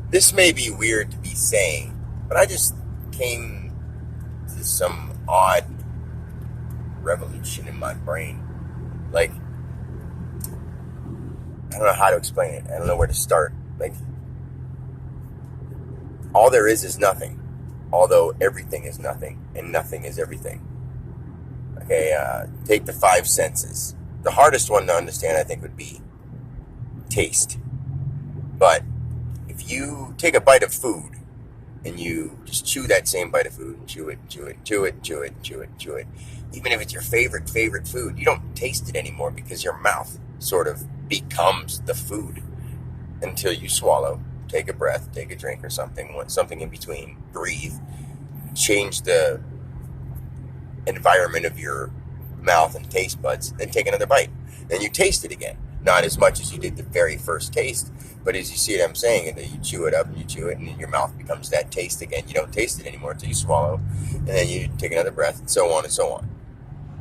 This may be weird to be saying, but I just came to some odd revolution in my brain. Like, I don't know how to explain it. I don't know where to start. Like, all there is nothing, although everything is nothing, and nothing is everything. Okay, take the five senses. The hardest one to understand, I think, would be taste. But if you take a bite of food and you just chew that same bite of food and chew it, chew it, chew it, chew it, chew it, chew it, even if it's your favorite food, you don't taste it anymore because your mouth sort of becomes the food until you swallow, take a breath, take a drink or something, something in between, breathe, change the environment of your mouth and taste buds, then take another bite. Then you taste it again. Not as much as you did the very first taste, but as you see what I'm saying, and then you chew it up and you chew it, and then your mouth becomes that taste again. You don't taste it anymore until you swallow, and then you take another breath, and so on and so on.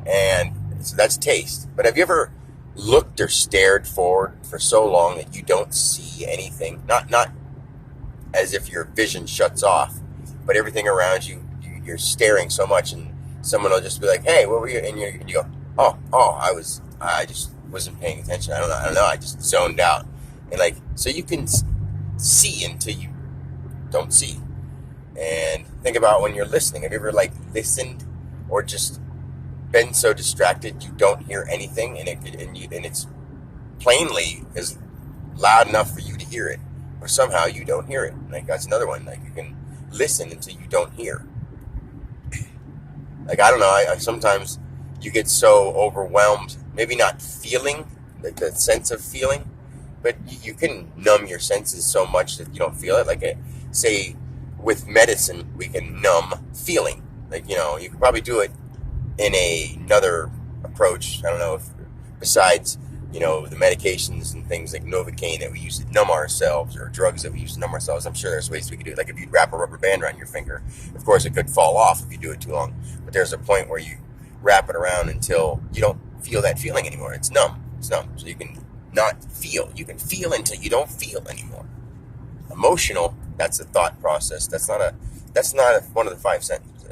And so that's taste. But have you ever looked or stared forward for so long that you don't see anything? Not as if your vision shuts off, but everything around you, you're staring so much, and someone will just be like, "Hey, what were you?" And you go, "Oh, I just wasn't paying attention. I don't know. I just zoned out." And like, so you can see until you don't see. And think about when you're listening. Have you ever like listened or just been so distracted you don't hear anything, and it's plainly is loud enough for you to hear it, or somehow you don't hear it? Like, that's another one. Like, you can listen until you don't hear. Like, I don't know. I sometimes you get so overwhelmed, maybe not feeling like the sense of feeling, but you can numb your senses so much that you don't feel it. Like, say with medicine, we can numb feeling. Like, you can probably do it in another approach. I don't know if besides, the medications and things like Novocaine that we use to numb ourselves, or drugs that we use to numb ourselves. I'm sure there's ways we could do it. Like, if you wrap a rubber band around your finger, of course it could fall off if you do it too long. But there's a point where you wrap it around until you don't feel that feeling anymore. It's numb. It's numb. So you can not feel. You can feel until you don't feel anymore. Emotional, that's a thought process. That's not one of the five senses.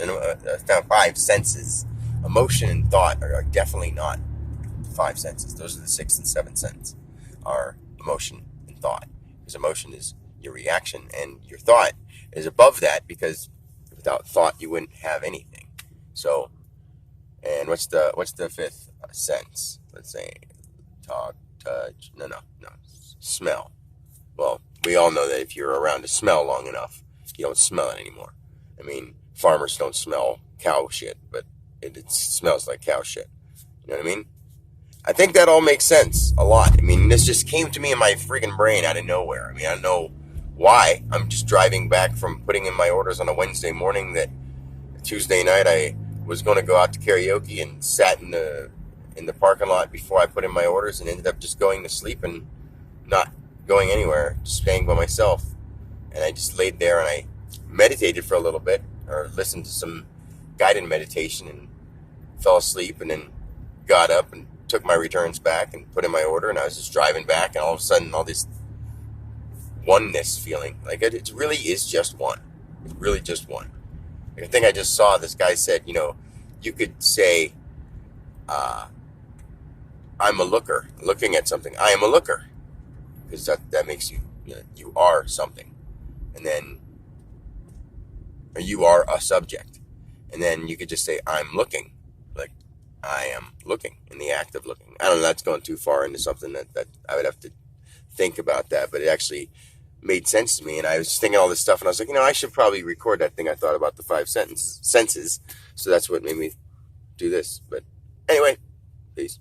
Five senses. Emotion and thought are definitely not five senses. Those are the sixth and seventh sense, are emotion and thought. Because emotion is your reaction, and your thought is above that, because without thought you wouldn't have anything. So, and what's the fifth sense? Let's say talk, touch. No, smell. Well, we all know that if you're around a smell long enough, you don't smell it anymore. I mean, farmers don't smell cow shit, but it smells like cow shit. You know what I mean? I think that all makes sense a lot. I mean, this just came to me in my freaking brain out of nowhere. I mean, I don't know why. I'm just driving back from putting in my orders on a Wednesday morning that Tuesday night I was going to go out to karaoke, and sat in the parking lot before I put in my orders, and ended up just going to sleep and not going anywhere, just staying by myself. And I just laid there and I meditated for a little bit, or listened to some guided meditation, and fell asleep, and then got up and took my returns back and put in my order, and I was just driving back, and all of a sudden all this oneness feeling, like it really is just one. It's really just one. Like, I think I just saw this guy said, you could say, I'm a looker, looking at something. I am a looker, because that makes you, you are something, and then, or you are a subject, and then you could just say, I'm looking, like, I am looking, in the act of looking. I don't know, that's going too far into something that I would have to think about that, but it actually made sense to me. And I was thinking all this stuff, and I was like, I should probably record that thing I thought about the five senses. So that's what made me do this. But anyway, peace.